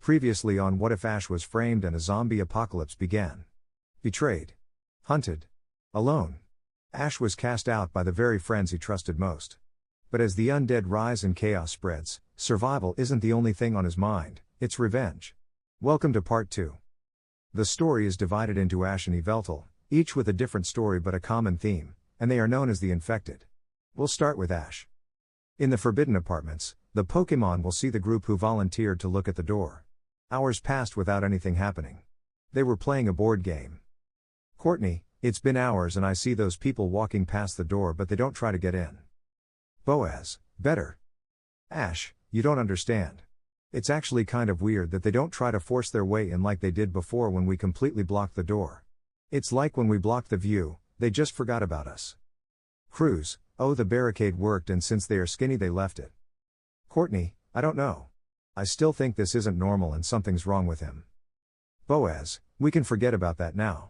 Previously on What If Ash was framed and a zombie apocalypse began. Betrayed. Hunted. Alone. Ash was cast out by the very friends he trusted most. But as the undead rise and chaos spreads, survival isn't the only thing on his mind, it's revenge. Welcome to Part 2. The story is divided into Ash and Yveltal, each with a different story but a common theme, and they are known as the Infected. We'll start with Ash. In the Forbidden Apartments, the Pokémon will see the group who volunteered to look at the door. Hours passed without anything happening. They were playing a board game. Courtney, it's been hours and I see those people walking past the door but they don't try to get in. Boaz, better. Ash, you don't understand. It's actually kind of weird that they don't try to force their way in like they did before when we completely blocked the door. It's like when we blocked the view, they just forgot about us. Cruz, oh, the barricade worked and since they are skinny they left it. Courtney, I don't know. I still think this isn't normal and something's wrong with him. Boaz, we can forget about that now.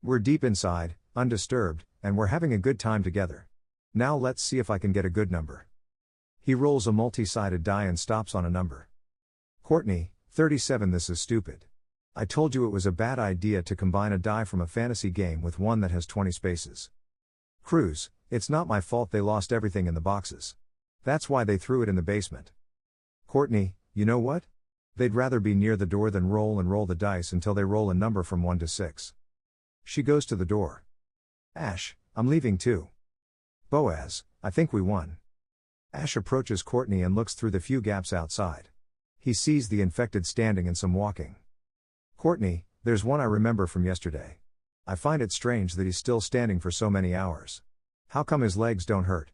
We're deep inside, undisturbed, and we're having a good time together. Now let's see if I can get a good number. He rolls a multi-sided die and stops on a number. Courtney, 37. This is stupid. I told you it was a bad idea to combine a die from a fantasy game with one that has 20 spaces. Cruz, it's not my fault they lost everything in the boxes. That's why they threw it in the basement. Courtney, you know what? They'd rather be near the door than roll the dice until they roll a number from 1 to 6. She goes to the door. Ash, I'm leaving too. Boaz, I think we won. Ash approaches Courtney and looks through the few gaps outside. He sees the Infected standing and some walking. Courtney, there's one I remember from yesterday. I find it strange that he's still standing for so many hours. How come his legs don't hurt?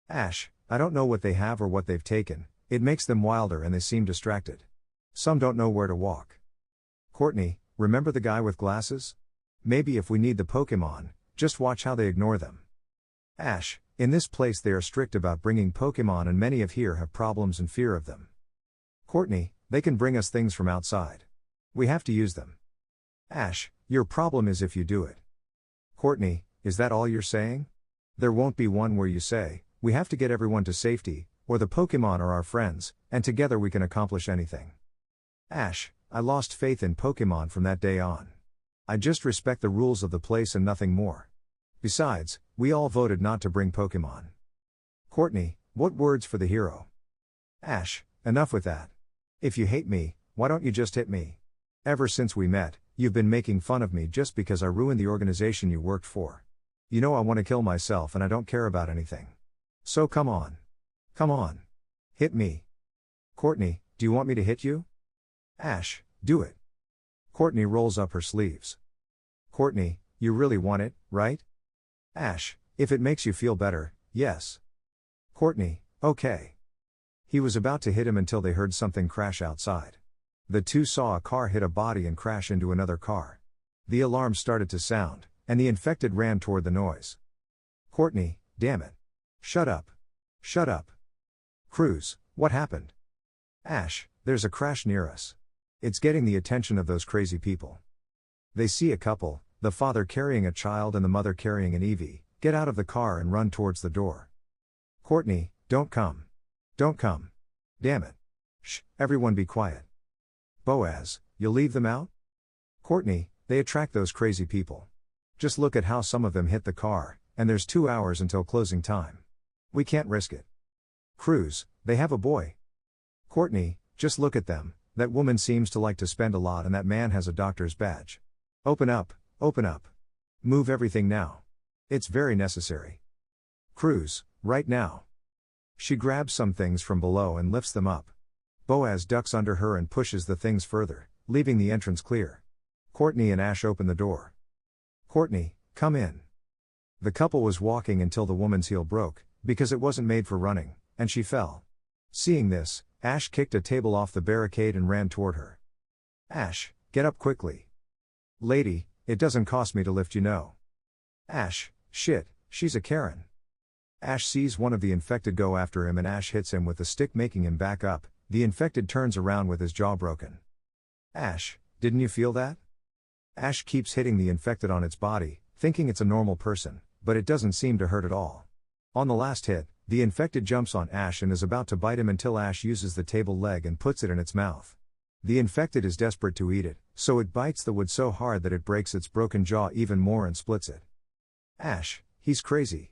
Ash, I don't know what they have or what they've taken. It makes them wilder and they seem distracted. Some don't know where to walk. Courtney, remember the guy with glasses? Maybe if we need the Pokémon, just watch how they ignore them. Ash, in this place they are strict about bringing Pokémon and many of here have problems and fear of them. Courtney, they can bring us things from outside. We have to use them. Ash, your problem is if you do it. Courtney, is that all you're saying? There won't be one where you say, we have to get everyone to safety, or the Pokémon are our friends, and together we can accomplish anything. Ash, I lost faith in Pokémon from that day on. I just respect the rules of the place and nothing more. Besides, we all voted not to bring Pokémon. Courtney, what words for the hero? Ash, enough with that. If you hate me, why don't you just hit me? Ever since we met, you've been making fun of me just because I ruined the organization you worked for. You know I want to kill myself and I don't care about anything. So come on. Come on. Hit me. Courtney, do you want me to hit you? Ash, do it. Courtney rolls up her sleeves. Courtney, you really want it, right? Ash, if it makes you feel better, yes. Courtney, okay. He was about to hit him until they heard something crash outside. The two saw a car hit a body and crash into another car. The alarm started to sound, and the Infected ran toward the noise. Courtney, damn it. Shut up. Shut up. Cruz, what happened? Ash, there's a crash near us. It's getting the attention of those crazy people. They see a couple, the father carrying a child and the mother carrying an Eevee, get out of the car and run towards the door. Courtney, don't come. Don't come. Damn it. Shh, everyone be quiet. Boaz, you'll leave them out? Courtney, they attract those crazy people. Just look at how some of them hit the car, and there's 2 hours until closing time. We can't risk it. Cruz, they have a boy. Courtney, just look at them, that woman seems to like to spend a lot and that man has a doctor's badge. Open up, open up. Move everything now. It's very necessary. Cruz, right now. She grabs some things from below and lifts them up. Boaz ducks under her and pushes the things further, leaving the entrance clear. Courtney and Ash open the door. Courtney, come in. The couple was walking until the woman's heel broke, because it wasn't made for running, and she fell. Seeing this, Ash kicked a table off the barricade and ran toward her. Ash, get up quickly. Lady, it doesn't cost me to lift you know. Ash, shit, she's a Karen. Ash sees one of the Infected go after him and Ash hits him with the stick making him back up. The Infected turns around with his jaw broken. Ash, didn't you feel that? Ash keeps hitting the Infected on its body, thinking it's a normal person, but it doesn't seem to hurt at all. On the last hit, the Infected jumps on Ash and is about to bite him until Ash uses the table leg and puts it in its mouth. The infected is desperate to eat it, so it bites the wood so hard that it breaks its broken jaw even more and splits it. Ash, he's crazy.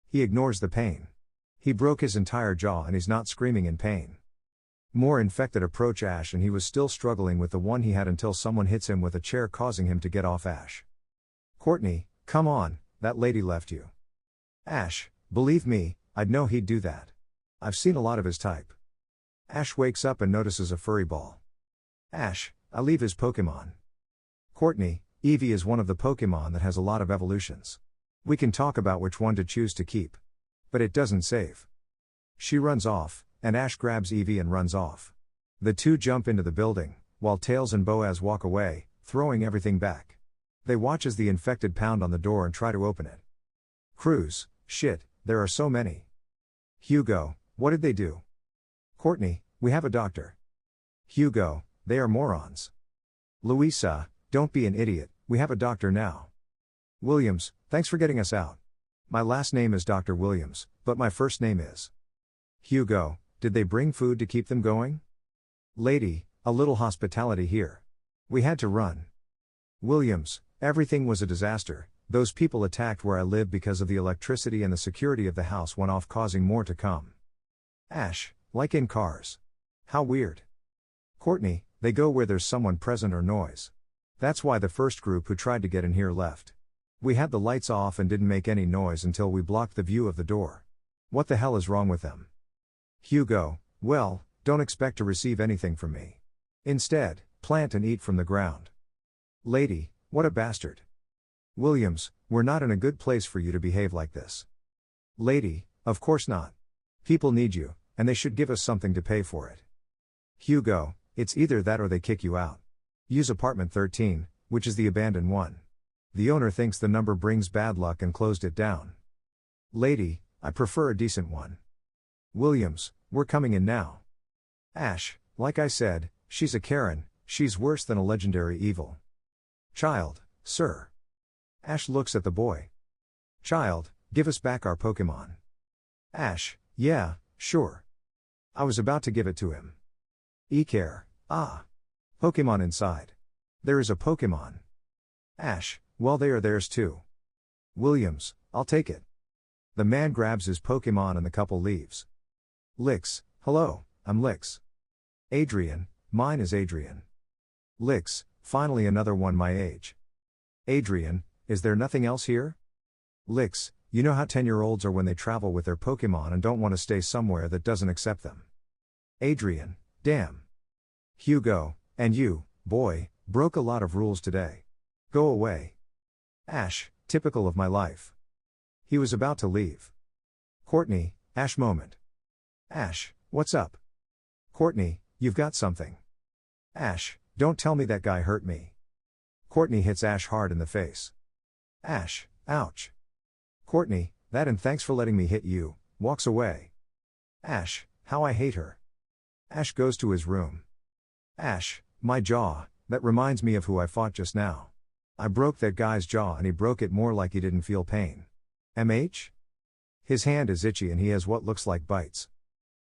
He ignores the pain. He broke his entire jaw and he's not screaming in pain. More infected approach Ash and he was still struggling with the one he had until someone hits him with a chair causing him to get off Ash. Courtney, come on, that lady left you. Ash, believe me, I'd know he'd do that. I've seen a lot of his type. Ash wakes up and notices a furry ball. Ash, I leave his Pokemon. Courtney, Eevee is one of the Pokemon that has a lot of evolutions. We can talk about which one to choose to keep. But it doesn't save. She runs off, and Ash grabs Eevee and runs off. The two jump into the building, while Tails and Boaz walk away, throwing everything back. They watch as the infected pound on the door and try to open it. Cruz, shit, there are so many. Hugo, what did they do? Courtney, we have a doctor. Hugo, they are morons. Louisa, don't be an idiot, we have a doctor now. Williams, thanks for getting us out. My last name is Dr. Williams, but my first name is. Hugo, did they bring food to keep them going? Lady, a little hospitality here. We had to run. Williams, everything was a disaster. Those people attacked where I live because of the electricity and the security of the house went off, causing more to come. Ash, like in Cars. How weird. Courtney, they go where there's someone present or noise. That's why the first group who tried to get in here left. We had the lights off and didn't make any noise until we blocked the view of the door. What the hell is wrong with them? Hugo, well, don't expect to receive anything from me. Instead, plant and eat from the ground. Lady, what a bastard. Williams, we're not in a good place for you to behave like this. Lady, of course not. People need you, and they should give us something to pay for it. Hugo, it's either that or they kick you out. Use apartment 13, which is the abandoned one. The owner thinks the number brings bad luck and closed it down. Lady, I prefer a decent one. Williams, we're coming in now. Ash, like I said, she's a Karen, she's worse than a legendary evil. Child, sir. Ash looks at the boy. Child, give us back our Pokemon. Ash, yeah, sure. I was about to give it to him. E-care, ah. Pokemon inside. There is a Pokemon. Ash, well they are theirs too. Williams, I'll take it. The man grabs his Pokemon and the couple leaves. Lix, hello, I'm Lix. Adrian, mine is Adrian. Lix, finally another one my age. Adrian, is there nothing else here? Lix, you know how 10-year-olds are when they travel with their Pokemon and don't want to stay somewhere that doesn't accept them. Adrian, damn. Hugo, and you, boy, broke a lot of rules today. Go away. Ash, typical of my life. He was about to leave. Courtney, Ash moment. Ash, what's up? Courtney, you've got something. Ash, don't tell me that guy hurt me. Courtney hits Ash hard in the face. Ash, ouch. Courtney, that and thanks for letting me hit you, walks away. Ash, how I hate her. Ash goes to his room. Ash, my jaw, that reminds me of who I fought just now. I broke that guy's jaw and he broke it more like he didn't feel pain. MH? His hand is itchy and he has what looks like bites.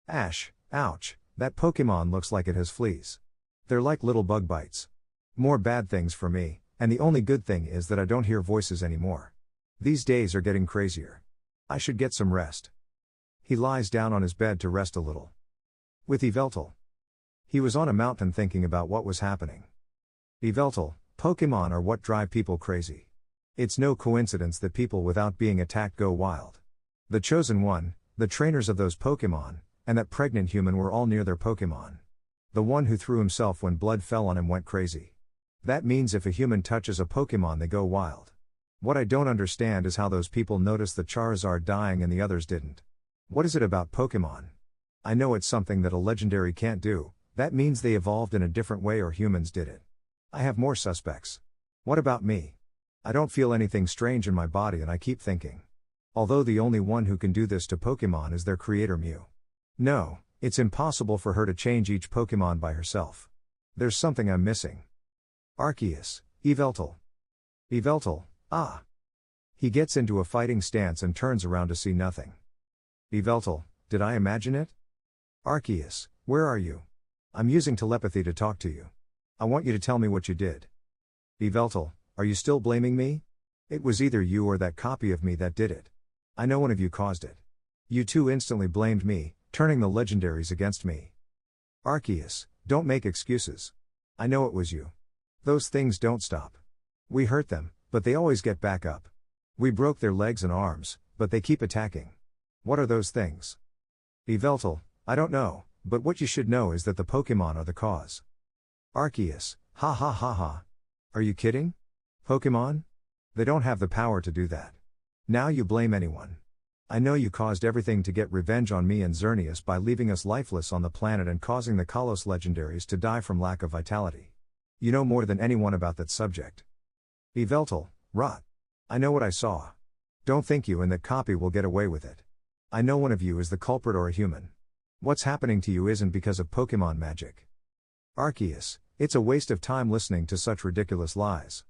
Ash, ouch, that Pokemon looks like it has fleas. They're like little bug bites. More bad things for me, and the only good thing is that I don't hear voices anymore. These days are getting crazier. I should get some rest. He lies down on his bed to rest a little. With Yveltal. He was on a mountain thinking about what was happening. Yveltal, Pokemon are what drive people crazy. It's no coincidence that people without being attacked go wild. The Chosen One, the trainers of those Pokemon, and that pregnant human were all near their Pokemon. The one who threw himself when blood fell on him went crazy. That means if a human touches a Pokemon they go wild. What I don't understand is how those people noticed the Charizard dying and the others didn't. What is it about Pokemon? I know it's something that a legendary can't do, that means they evolved in a different way or humans did it. I have more suspects. What about me? I don't feel anything strange in my body and I keep thinking. Although the only one who can do this to Pokemon is their creator Mew. No, it's impossible for her to change each Pokemon by herself. There's something I'm missing. Arceus, Yveltal. Yveltal, ah. He gets into a fighting stance and turns around to see nothing. Yveltal, did I imagine it? Arceus, where are you? I'm using telepathy to talk to you. I want you to tell me what you did. Yveltal, are you still blaming me? It was either you or that copy of me that did it. I know one of you caused it. You two instantly blamed me, turning the legendaries against me. Arceus, don't make excuses. I know it was you. Those things don't stop. We hurt them, but they always get back up. We broke their legs and arms, but they keep attacking. What are those things? Yveltal, I don't know, but what you should know is that the Pokemon are the cause. Arceus, ha ha ha ha. Are you kidding? Pokemon? They don't have the power to do that. Now you blame anyone. I know you caused everything to get revenge on me and Xerneas by leaving us lifeless on the planet and causing the Kalos legendaries to die from lack of vitality. You know more than anyone about that subject. Yveltal, rot. I know what I saw. Don't think you and that copy will get away with it. I know one of you is the culprit or a human. What's happening to you isn't because of Pokemon magic. Arceus, it's a waste of time listening to such ridiculous lies.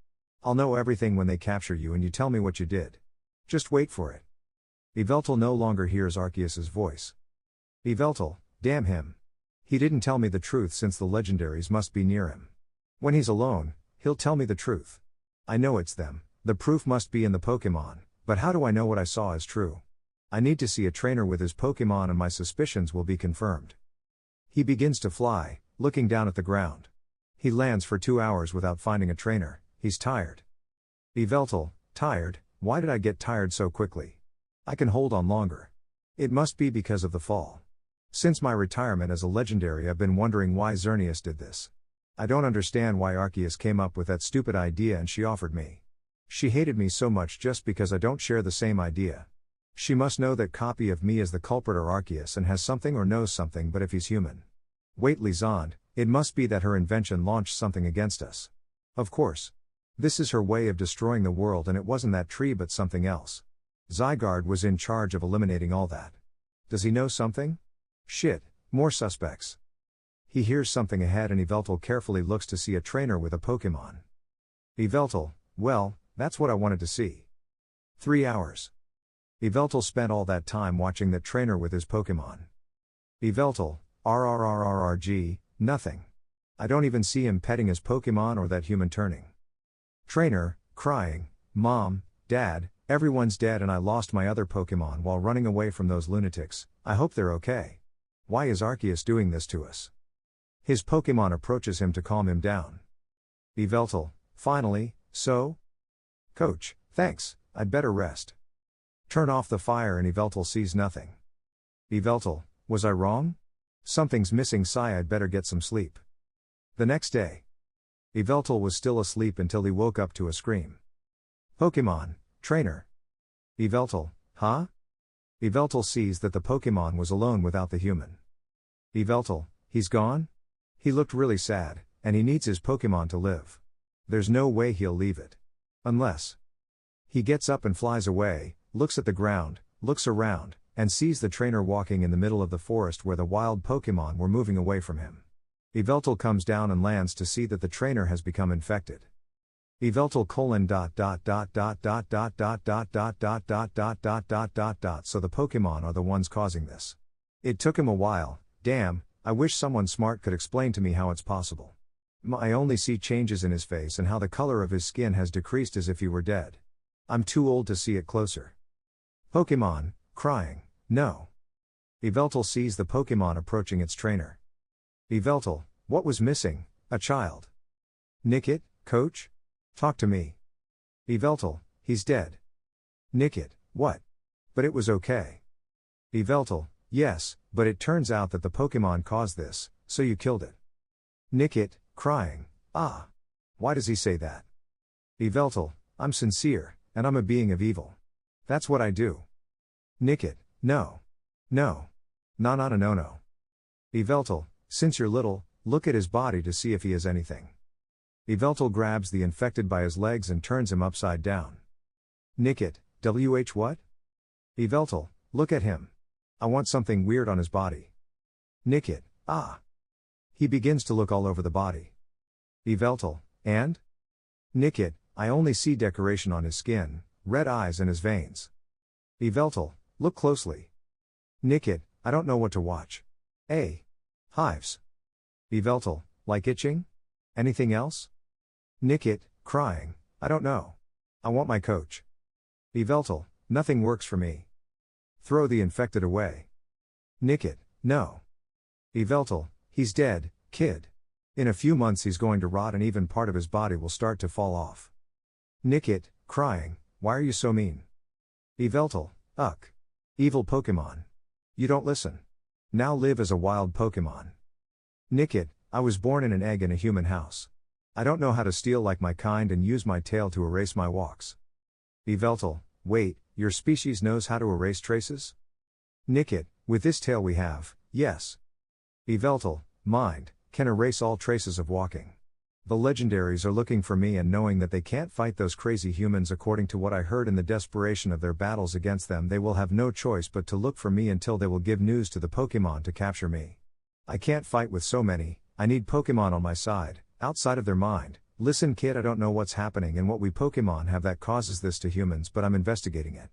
I'll know everything when they capture you and you tell me what you did. Just wait for it. Yveltal no longer hears Arceus's voice. Yveltal, damn him. He didn't tell me the truth since the legendaries must be near him. When he's alone, he'll tell me the truth. I know it's them, the proof must be in the Pokemon, but how do I know what I saw is true? I need to see a trainer with his Pokemon and my suspicions will be confirmed. He begins to fly, looking down at the ground. He lands for 2 hours without finding a trainer, he's tired. Yveltal, tired, why did I get tired so quickly? I can hold on longer. It must be because of the fall. Since my retirement as a legendary I've been wondering why Xerneas did this. I don't understand why Arceus came up with that stupid idea and she offered me. She hated me so much just because I don't share the same idea. She must know that copy of me is the culprit or Arceus and has something or knows something, but if he's human. Wait, Lizande, it must be that her invention launched something against us. Of course. This is her way of destroying the world and it wasn't that tree but something else. Zygarde was in charge of eliminating all that. Does he know something? Shit, more suspects. He hears something ahead and Yveltal carefully looks to see a trainer with a Pokemon. Yveltal, well, that's what I wanted to see. 3 hours. Yveltal spent all that time watching that trainer with his Pokemon. Yveltal, RRRRRG, nothing. I don't even see him petting his Pokemon or that human turning. Trainer, crying, Mom, Dad, everyone's dead and I lost my other Pokemon while running away from those lunatics, I hope they're okay. Why is Arceus doing this to us? His Pokemon approaches him to calm him down. Yveltal, finally, so? Coach, thanks, I'd better rest. Turn off the fire and Yveltal sees nothing. Yveltal, was I wrong? Something's missing, sigh, I'd better get some sleep. The next day. Yveltal was still asleep until he woke up to a scream. Pokemon, trainer. Yveltal, huh? Yveltal sees that the Pokemon was alone without the human. Yveltal, he's gone? He looked really sad, and he needs his Pokemon to live. There's no way he'll leave it. Unless. He gets up and flies away, looks at the ground, looks around, and sees the trainer walking in the middle of the forest where the wild Pokemon were moving away from him. Yveltal comes down and lands to see that the trainer has become infected. Yveltal : so the Pokemon are the ones causing this. It took him a while, damn, I wish someone smart could explain to me how it's possible. I only see changes in his face and how the color of his skin has decreased as if he were dead. I'm too old to see it closer. Pokemon, crying, no. Yveltal sees the Pokemon approaching its trainer. Yveltal, what was missing? A child. Nickit, coach? Talk to me. Yveltal, he's dead. Nickit, what? But it was okay. Yveltal, yes, but it turns out that the Pokemon caused this, so you killed it. Nickit, crying, ah. Why does he say that? Yveltal, I'm sincere, and I'm a being of evil. That's what I do. Nickit, no. No. No. Yveltal, since you're little, look at his body to see if he has anything. Yveltal grabs the infected by his legs and turns him upside down. Nickit, what? Yveltal, look at him. I want something weird on his body. Nickit, ah. He begins to look all over the body. Yveltal, and? Nickit, I only see decoration on his skin, red eyes and his veins. Yveltal, look closely. Nickit, I don't know what to watch. Hives. Yveltal, like itching? Anything else? Nickit, crying, I don't know. I want my coach. Yveltal, nothing works for me. Throw the infected away. Nickit, no. Yveltal, he's dead, kid. In a few months he's going to rot and even part of his body will start to fall off. Nickit, crying, why are you so mean? Yveltal, uck. Evil Pokemon. You don't listen. Now live as a wild Pokemon. Nickit, I was born in an egg in a human house. I don't know how to steal like my kind and use my tail to erase my walks. Yveltal, wait, your species knows how to erase traces? Nickit, with this tail we have, yes. Yveltal, mind, can erase all traces of walking. The legendaries are looking for me and knowing that they can't fight those crazy humans according to what I heard in the desperation of their battles against them, they will have no choice but to look for me until they will give news to the Pokemon to capture me. I can't fight with so many, I need Pokemon on my side, outside of their mind. Listen kid, I don't know what's happening and what we Pokemon have that causes this to humans, but I'm investigating it.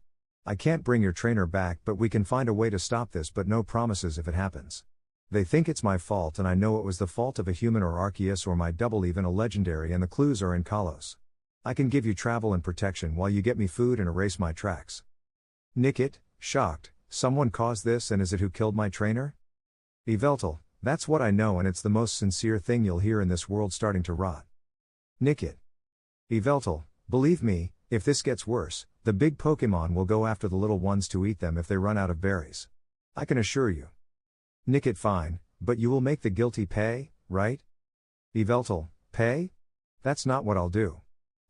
I can't bring your trainer back, but we can find a way to stop this, but no promises if it happens. They think it's my fault and I know it was the fault of a human or Arceus or my double, even a legendary, and the clues are in Kalos. I can give you travel and protection while you get me food and erase my tracks. Nickit, shocked, someone caused this and is it who killed my trainer? Yveltal, that's what I know and it's the most sincere thing you'll hear in this world starting to rot. Nickit. Yveltal, believe me, if this gets worse, the big Pokemon will go after the little ones to eat them if they run out of berries. I can assure you. Nickit, fine, but you will make the guilty pay, right? Yveltal, pay? That's not what I'll do.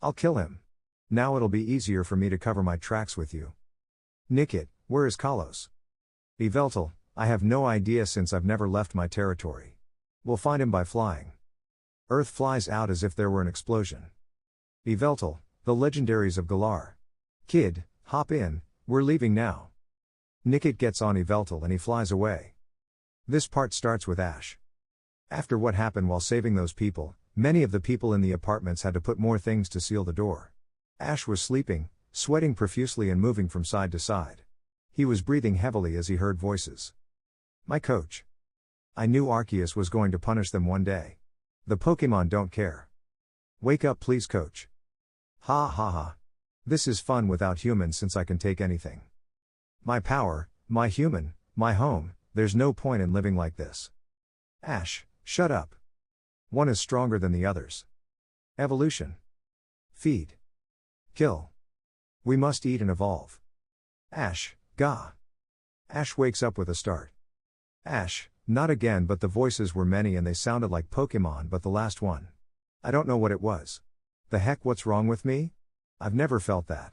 I'll kill him. Now it'll be easier for me to cover my tracks with you. Nickit, where is Kalos? Yveltal, I have no idea since I've never left my territory. We'll find him by flying. Earth flies out as if there were an explosion. Yveltal, the legendaries of Galar. Kid, hop in, we're leaving now. Nickit gets on Yveltal and he flies away. This part starts with Ash. After what happened while saving those people, many of the people in the apartments had to put more things to seal the door. Ash was sleeping, sweating profusely and moving from side to side. He was breathing heavily as he heard voices. My coach. I knew Arceus was going to punish them one day. The Pokemon don't care. Wake up please coach. Ha ha ha. This is fun without humans since I can take anything. My power, my human, my home. There's no point in living like this. Ash, shut up. One is stronger than the others. Evolution. Feed. Kill. We must eat and evolve. Ash, gah. Ash wakes up with a start. Ash, not again, but the voices were many and they sounded like Pokemon, but the last one. I don't know what it was. The heck, what's wrong with me? I've never felt that.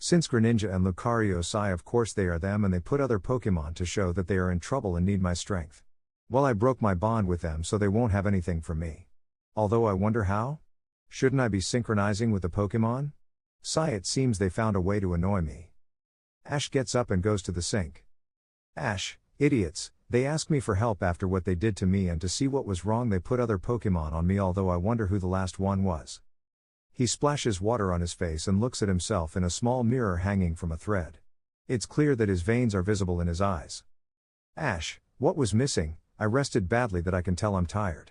Since Greninja and Lucario sigh, of course they are them, and they put other Pokemon to show that they are in trouble and need my strength. Well, I broke my bond with them so they won't have anything from me. Although I wonder how? Shouldn't I be synchronizing with the Pokemon? Sigh, it seems they found a way to annoy me. Ash gets up and goes to the sink. Ash, idiots, they ask me for help after what they did to me, and to see what was wrong they put other Pokemon on me, although I wonder who the last one was. He splashes water on his face and looks at himself in a small mirror hanging from a thread. It's clear that his veins are visible in his eyes. Ash, what was missing? I rested badly that I can tell I'm tired.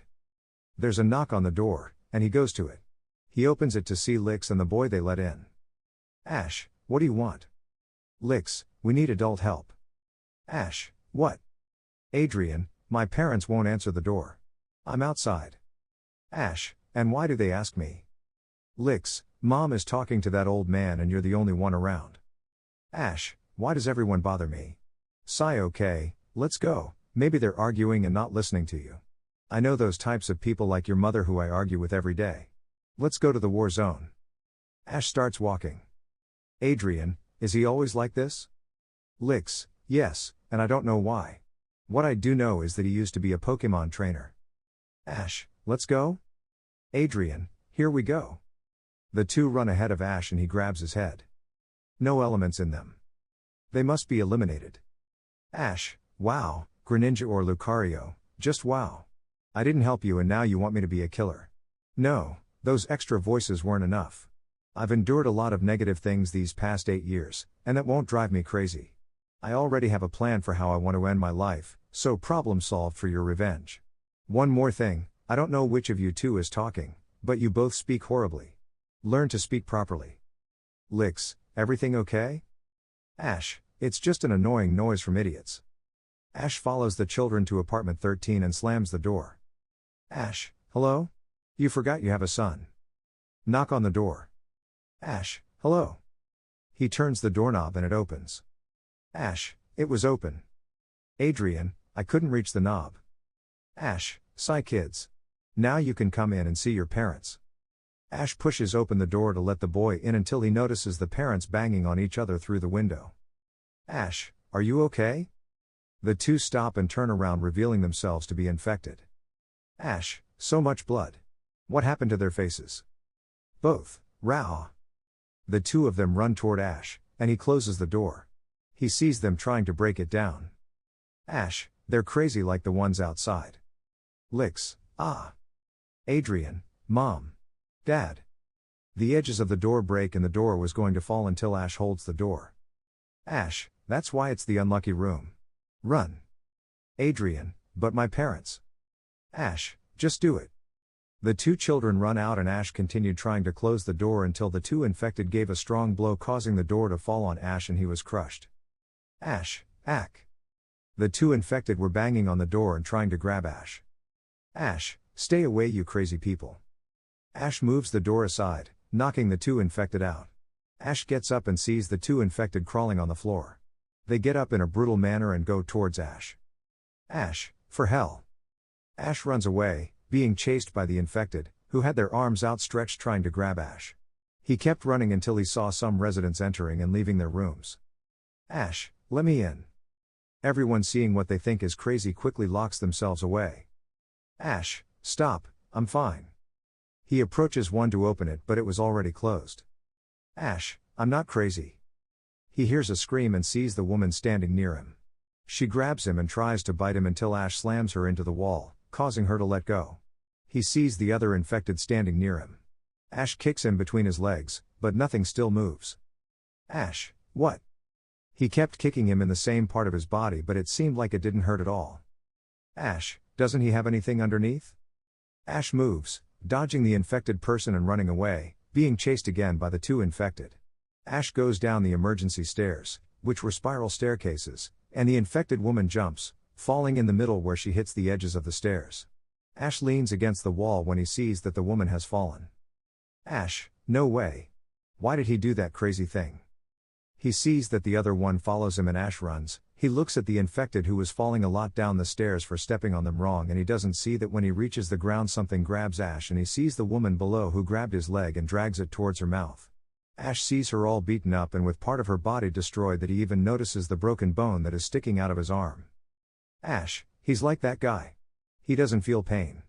There's a knock on the door, and he goes to it. He opens it to see Lix and the boy they let in. Ash, what do you want? Lix, we need adult help. Ash, what? Adrian, my parents won't answer the door. I'm outside. Ash, and why do they ask me? Lix, Mom is talking to that old man and you're the only one around. Ash, why does everyone bother me? Sigh, okay, let's go, maybe they're arguing and not listening to you. I know those types of people like your mother who I argue with every day. Let's go to the war zone. Ash starts walking. Adrian, is he always like this? Lix, yes, and I don't know why. What I do know is that he used to be a Pokemon trainer. Ash, let's go? Adrian, here we go. The two run ahead of Ash and he grabs his head. No elements in them. They must be eliminated. Ash, wow, Greninja or Lucario, just wow. I didn't help you and now you want me to be a killer. No, those extra voices weren't enough. I've endured a lot of negative things these past 8 years, and that won't drive me crazy. I already have a plan for how I want to end my life, so problem solved for your revenge. One more thing, I don't know which of you two is talking, but you both speak horribly. Learn to speak properly. Lix, everything okay? Ash, it's just an annoying noise from idiots. Ash follows the children to apartment 13 and slams the door. Ash, hello? You forgot you have a son. Knock on the door. Ash, hello. He turns the doorknob and it opens. Ash, it was open. Adrian, I couldn't reach the knob. Ash, sigh kids. Now you can come in and see your parents. Ash pushes open the door to let the boy in until he notices the parents banging on each other through the window. Ash, are you okay? The two stop and turn around, revealing themselves to be infected. Ash, so much blood. What happened to their faces? Both, Rah. The two of them run toward Ash, and he closes the door. He sees them trying to break it down. Ash, they're crazy like the ones outside. Lix, ah. Adrian, Mom. Dad. The edges of the door break and the door was going to fall until Ash holds the door. Ash, that's why it's the unlucky room. Run. Adrian, but my parents. Ash, just do it. The two children run out and Ash continued trying to close the door until the two infected gave a strong blow, causing the door to fall on Ash and he was crushed. Ash, ack. The two infected were banging on the door and trying to grab Ash. Ash, stay away you crazy people. Ash moves the door aside, knocking the two infected out. Ash gets up and sees the two infected crawling on the floor. They get up in a brutal manner and go towards Ash. Ash, for hell. Ash runs away, being chased by the infected, who had their arms outstretched trying to grab Ash. He kept running until he saw some residents entering and leaving their rooms. Ash, let me in. Everyone, seeing what they think is crazy, quickly locks themselves away. Ash, stop, I'm fine. He approaches one to open it, but it was already closed. Ash, I'm not crazy. He hears a scream and sees the woman standing near him. She grabs him and tries to bite him until Ash slams her into the wall, causing her to let go. He sees the other infected standing near him. Ash kicks him between his legs, but nothing still moves. Ash, what? He kept kicking him in the same part of his body, but it seemed like it didn't hurt at all. Ash, doesn't he have anything underneath? Ash moves, dodging the infected person and running away, being chased again by the two infected. Ash goes down the emergency stairs, which were spiral staircases, and the infected woman jumps, falling in the middle where she hits the edges of the stairs. Ash leans against the wall when he sees that the woman has fallen. Ash, no way. Why did he do that crazy thing? He sees that the other one follows him and Ash runs. He looks at the infected who was falling a lot down the stairs for stepping on them wrong, and he doesn't see that when he reaches the ground something grabs Ash and he sees the woman below who grabbed his leg and drags it towards her mouth. Ash sees her all beaten up and with part of her body destroyed that he even notices the broken bone that is sticking out of his arm. Ash, he's like that guy. He doesn't feel pain.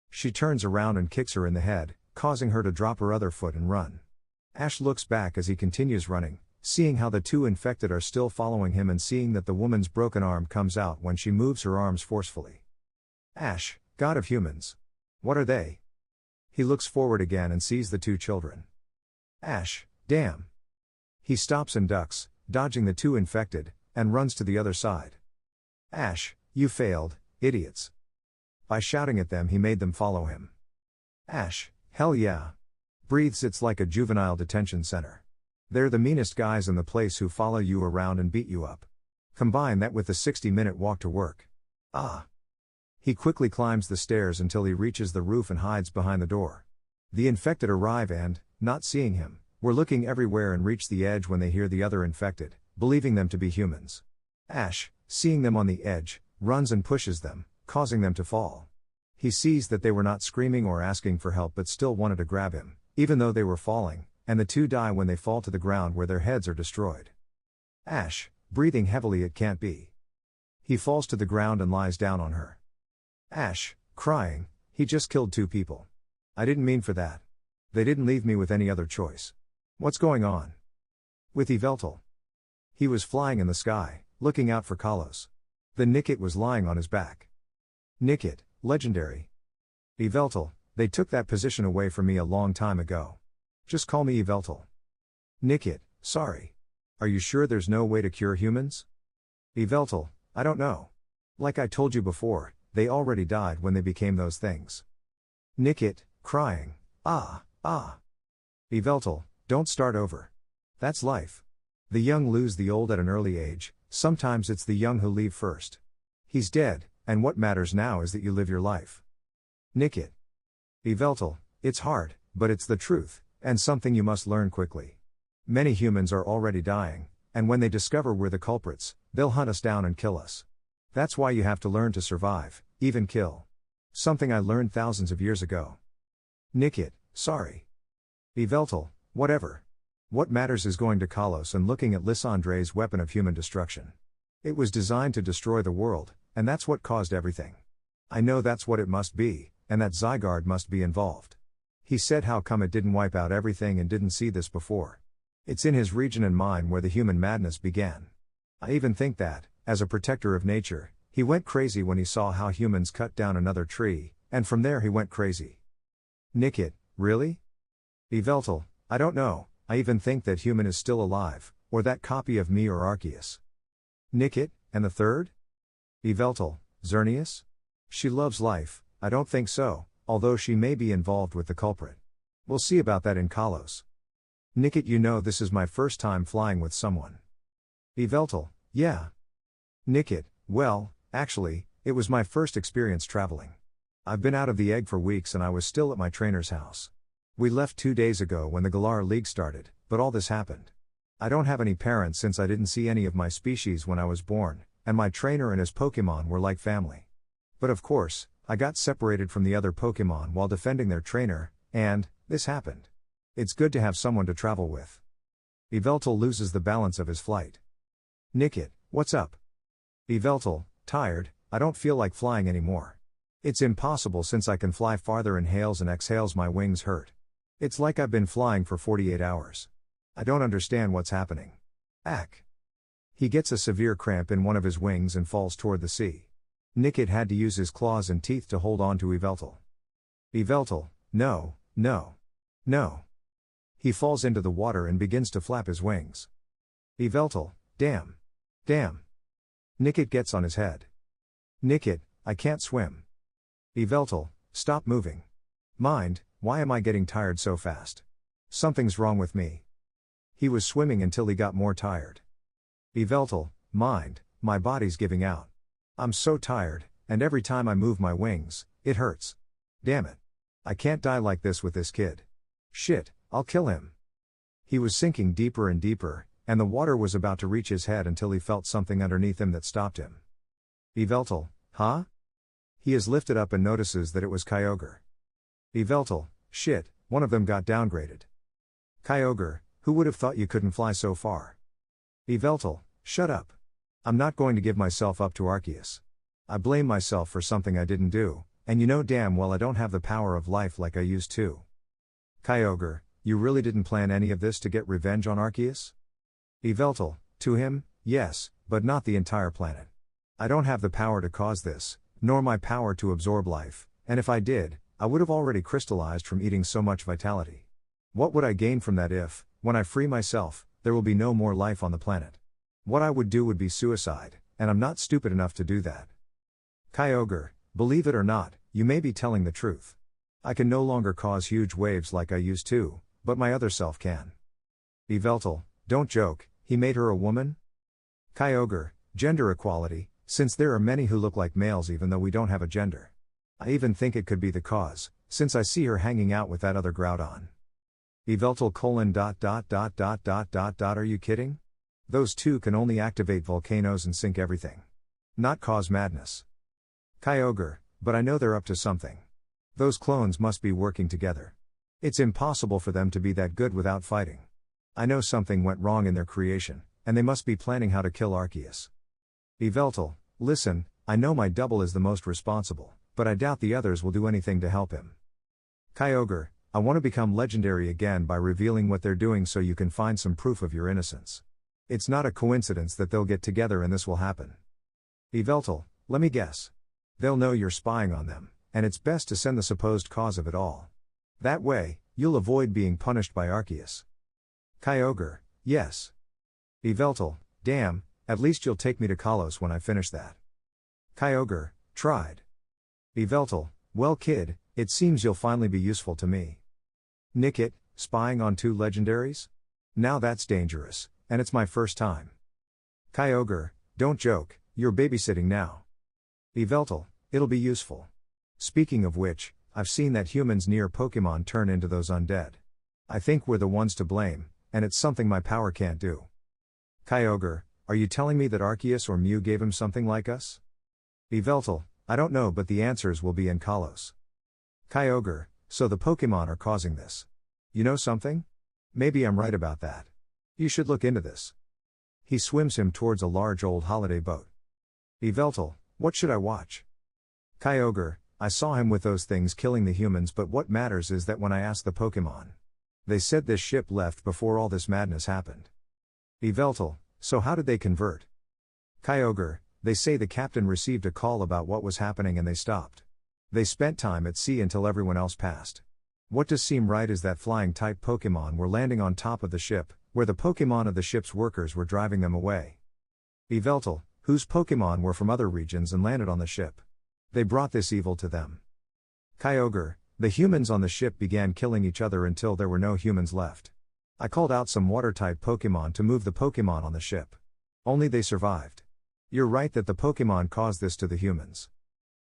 She turns around and kicks her in the head, causing her to drop her other foot and run. Ash looks back as he continues running, seeing how the two infected are still following him and seeing that the woman's broken arm comes out when she moves her arms forcefully. Ash, God of humans. What are they? He looks forward again and sees the two children. Ash, damn. He stops and ducks, dodging the two infected, and runs to the other side. Ash, you failed, idiots. By shouting at them he made them follow him. Ash, hell yeah. Breathes, it's like a juvenile detention center. They're the meanest guys in the place who follow you around and beat you up. Combine that with the 60-minute walk to work. Ah. He quickly climbs the stairs until he reaches the roof and hides behind the door. The infected arrive and, not seeing him, were looking everywhere and reach the edge when they hear the other infected, believing them to be humans. Ash, seeing them on the edge, runs and pushes them, causing them to fall. He sees that they were not screaming or asking for help but still wanted to grab him, even though they were falling, and the two die when they fall to the ground where their heads are destroyed. Ash, breathing heavily, it can't be. He falls to the ground and lies down on her. Ash, crying, he just killed two people. I didn't mean for that. They didn't leave me with any other choice. What's going on with Yveltal? He was flying in the sky, looking out for Kalos. The Niket was lying on his back. Niket, legendary. Yveltal, they took that position away from me a long time ago. Just call me Yveltal. Niket, sorry. Are you sure there's no way to cure humans? Yveltal, I don't know. Like I told you before, they already died when they became those things. Nikit, crying, ah, ah. Yveltal, don't start over. That's life. The young lose the old at an early age, sometimes it's the young who leave first. He's dead, and what matters now is that you live your life. Nikit. Yveltal, it's hard, but it's the truth, and something you must learn quickly. Many humans are already dying, and when they discover we're the culprits, they'll hunt us down and kill us. That's why you have to learn to survive, even kill. Something I learned thousands of years ago. Nikit, sorry. Yveltal, whatever. What matters is going to Kalos and looking at Lysandre's weapon of human destruction. It was designed to destroy the world, and that's what caused everything. I know that's what it must be, and that Zygarde must be involved. He said how come it didn't wipe out everything and didn't see this before. It's in his region and mine where the human madness began. I even think that, as a protector of nature, he went crazy when he saw how humans cut down another tree, and from there he went crazy. Nikit, really? Yveltal, I don't know, I even think that human is still alive, or that copy of me or Arceus. Nikit, and the third? Yveltal, Xerneas? She loves life, I don't think so, although she may be involved with the culprit. We'll see about that in Kalos. Nikit, you know this is my first time flying with someone. Yveltal, yeah. Nikit, well, actually, it was my first experience traveling. I've been out of the egg for weeks and I was still at my trainer's house. We left 2 days ago when the Galar League started, but all this happened. I don't have any parents since I didn't see any of my species when I was born, and my trainer and his Pokémon were like family. But of course, I got separated from the other Pokémon while defending their trainer, and this happened. It's good to have someone to travel with. Yveltal loses the balance of his flight. Nikit, what's up? Yveltal, tired, I don't feel like flying anymore. It's impossible since I can fly farther, inhales and exhales, my wings hurt. It's like I've been flying for 48 hours. I don't understand what's happening. Ack. He gets a severe cramp in one of his wings and falls toward the sea. Nikit had to use his claws and teeth to hold on to Yveltal. Yveltal, no, no, no. He falls into the water and begins to flap his wings. Yveltal, damn. Damn. Nikit gets on his head. Nikit, I can't swim. Yveltal, stop moving. Mind, why am I getting tired so fast? Something's wrong with me. He was swimming until he got more tired. Yveltal, mind, my body's giving out. I'm so tired, and every time I move my wings, it hurts. Damn it. I can't die like this with this kid. Shit, I'll kill him. He was sinking deeper and deeper, and the water was about to reach his head until he felt something underneath him that stopped him. Yveltal, huh? He is lifted up and notices that it was Kyogre. Yveltal, shit, one of them got downgraded. Kyogre, who would have thought you couldn't fly so far? Yveltal, shut up. I'm not going to give myself up to Arceus. I blame myself for something I didn't do, and you know damn well I don't have the power of life like I used to. Kyogre, you really didn't plan any of this to get revenge on Arceus? Yveltal, to him, yes, but not the entire planet. I don't have the power to cause this, nor my power to absorb life, and if I did, I would have already crystallized from eating so much vitality. What would I gain from that if, when I free myself, there will be no more life on the planet? What I would do would be suicide, and I'm not stupid enough to do that. Kyogre, believe it or not, you may be telling the truth. I can no longer cause huge waves like I used to, but my other self can. Yveltal, don't joke, he made her a woman? Kyogre, gender equality, since there are many who look like males even though we don't have a gender. I even think it could be the cause, since I see her hanging out with that other Groudon. Yveltal : Are you kidding? Those two can only activate volcanoes and sink everything. Not cause madness. Kyogre, but I know they're up to something. Those clones must be working together. It's impossible for them to be that good without fighting. I know something went wrong in their creation, and they must be planning how to kill Arceus. Yveltal, listen, I know my double is the most responsible, but I doubt the others will do anything to help him. Kyogre, I want to become legendary again by revealing what they're doing so you can find some proof of your innocence. It's not a coincidence that they'll get together and this will happen. Yveltal, let me guess. They'll know you're spying on them, and it's best to send the supposed cause of it all. That way, you'll avoid being punished by Arceus. Kyogre, yes. Yveltal, damn, at least you'll take me to Kalos when I finish that. Kyogre, tried. Yveltal, well kid, it seems you'll finally be useful to me. Nickit, spying on two legendaries? Now that's dangerous, and it's my first time. Kyogre, don't joke, you're babysitting now. Yveltal, it'll be useful. Speaking of which, I've seen that humans near Pokemon turn into those undead. I think we're the ones to blame, and it's something my power can't do. Kyogre, are you telling me that Arceus or Mew gave him something like us? Yveltal, I don't know, but the answers will be in Kalos. Kyogre, so the Pokemon are causing this. You know something? Maybe I'm right about that. You should look into this. He swims him towards a large old holiday boat. Yveltal, what should I watch? Kyogre, I saw him with those things killing the humans, but what matters is that when I asked the Pokemon, they said this ship left before all this madness happened. Yveltal, so how did they convert? Kyogre, they say the captain received a call about what was happening and they stopped. They spent time at sea until everyone else passed. What does seem right is that flying type Pokemon were landing on top of the ship, where the Pokemon of the ship's workers were driving them away. Yveltal, whose Pokemon were from other regions and landed on the ship. They brought this evil to them. Kyogre, the humans on the ship began killing each other until there were no humans left. I called out some water-type Pokemon to move the Pokemon on the ship. Only they survived. You're right that the Pokemon caused this to the humans.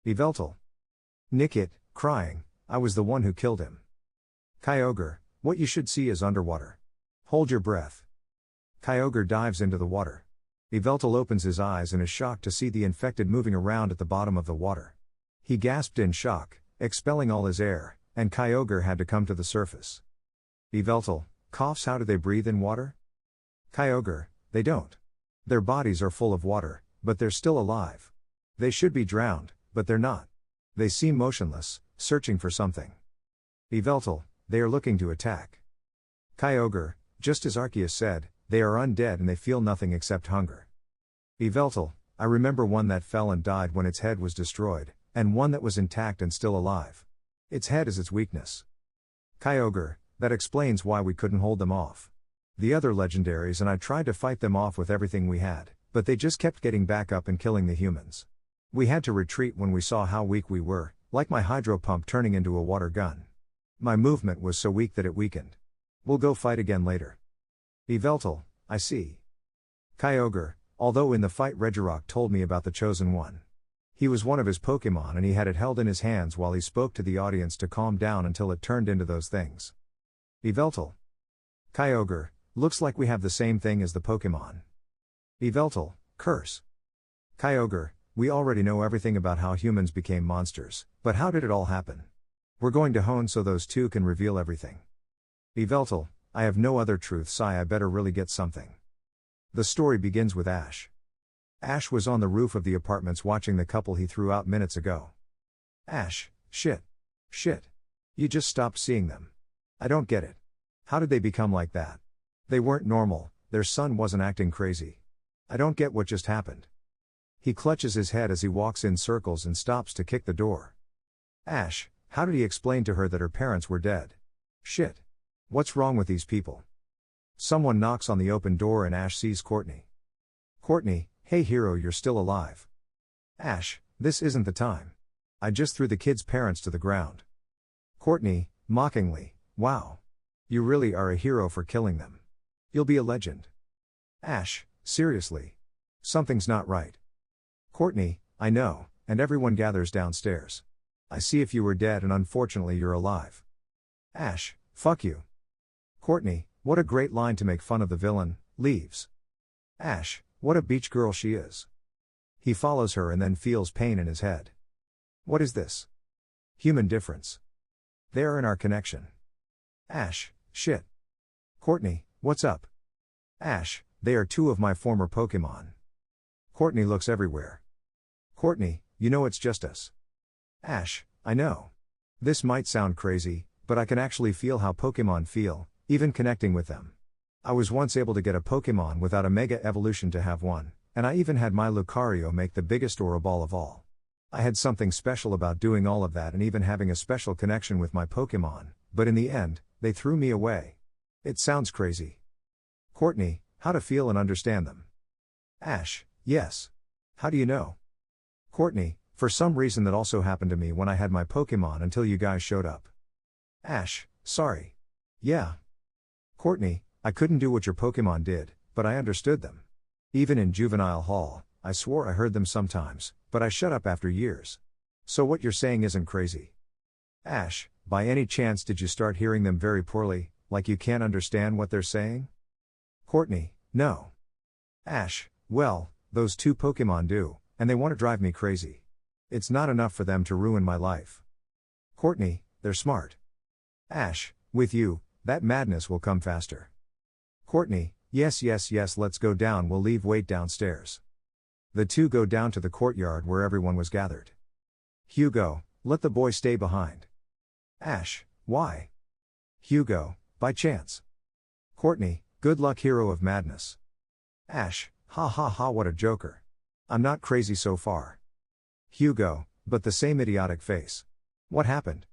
Yveltal. Nickit, crying, I was the one who killed him. Kyogre, what you should see is underwater. Hold your breath. Kyogre dives into the water. Yveltal opens his eyes and is shocked to see the infected moving around at the bottom of the water. He gasped in shock, expelling all his air, and Kyogre had to come to the surface. Yveltal coughs. How do they breathe in water? Kyogre, they don't. Their bodies are full of water, but they're still alive. They should be drowned, but they're not. They seem motionless, searching for something. Yveltal, they are looking to attack. Kyogre, just as Arceus said, they are undead and they feel nothing except hunger. Yveltal, I remember one that fell and died when its head was destroyed, and one that was intact and still alive. Its head is its weakness. Kyogre, that explains why we couldn't hold them off. The other legendaries and I tried to fight them off with everything we had, but they just kept getting back up and killing the humans. We had to retreat when we saw how weak we were, like my hydro pump turning into a water gun. My movement was so weak that it weakened. We'll go fight again later. Yveltal, I see. Kyogre, although in the fight Regirock told me about the Chosen One. He was one of his Pokemon and he had it held in his hands while he spoke to the audience to calm down until it turned into those things. Yveltal. Kyogre, looks like we have the same thing as the Pokemon. Yveltal, curse. Kyogre, we already know everything about how humans became monsters, but how did it all happen? We're going to hone so those two can reveal everything. Yveltal, I have no other truth, I better really get something. The story begins with Ash. Ash was on the roof of the apartments watching the couple he threw out minutes ago. Ash, shit. Shit. You just stopped seeing them. I don't get it. How did they become like that? They weren't normal, their son wasn't acting crazy. I don't get what just happened. He clutches his head as he walks in circles and stops to kick the door. Ash, how did he explain to her that her parents were dead? Shit. What's wrong with these people? Someone knocks on the open door and Ash sees Courtney. Courtney, hey hero, you're still alive. Ash, this isn't the time. I just threw the kids' parents to the ground. Courtney, mockingly, wow. You really are a hero for killing them. You'll be a legend. Ash, seriously. Something's not right. Courtney, I know, and everyone gathers downstairs. I see if you were dead and unfortunately you're alive. Ash, fuck you. Courtney, what a great line to make fun of the villain, leaves. Ash, what a beach girl she is. He follows her and then feels pain in his head. What is this? Human difference. They are in our connection. Ash, shit. Courtney, what's up? Ash, they are two of my former Pokemon. Courtney looks everywhere. Courtney, you know it's just us. Ash, I know. This might sound crazy, but I can actually feel how Pokemon feel, even connecting with them. I was once able to get a Pokemon without a Mega Evolution to have one, and I even had my Lucario make the biggest Aura Ball of all. I had something special about doing all of that and even having a special connection with my Pokemon, but in the end, they threw me away. It sounds crazy. Courtney, how to feel and understand them. Ash, yes. How do you know? Courtney, For some reason that also happened to me when I had my Pokemon until you guys showed up. Ash, sorry. Yeah. Courtney, I couldn't do what your Pokemon did, but I understood them. Even in juvenile hall, I swore I heard them sometimes, but I shut up after years. So what you're saying isn't crazy. Ash, by any chance did you start hearing them very poorly, like you can't understand what they're saying? Courtney, no. Ash, well, those two Pokemon do, and they want to drive me crazy. It's not enough for them to ruin my life. Courtney, they're smart. Ash, with you, that madness will come faster. Courtney, yes, let's go down, we'll leave weight downstairs. The two go down to the courtyard where everyone was gathered. Hugo, let the boy stay behind. Ash, why? Hugo, by chance. Courtney, good luck, hero of madness. Ash, ha ha ha, what a joker. I'm not crazy so far. Hugo, but the same idiotic face. What happened?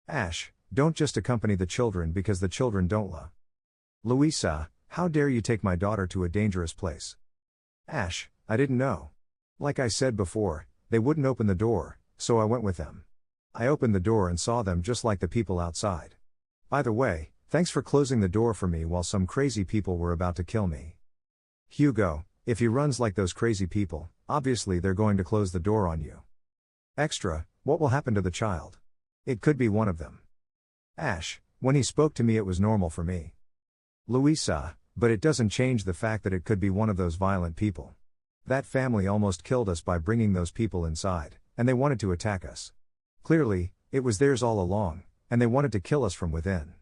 Ash, don't just accompany the children because the children don't Louisa, how dare you take my daughter to a dangerous place? Ash, I didn't know. Like I said before, they wouldn't open the door, so I went with them. I opened the door and saw them just like the people outside. By the way, thanks for closing the door for me while some crazy people were about to kill me. Hugo, if he runs like those crazy people, obviously they're going to close the door on you. Extra, what will happen to the child? It could be one of them. Ash, when he spoke to me it was normal for me. Louisa, but it doesn't change the fact that it could be one of those violent people. That family almost killed us by bringing those people inside, and they wanted to attack us. Clearly, it was theirs all along, and they wanted to kill us from within.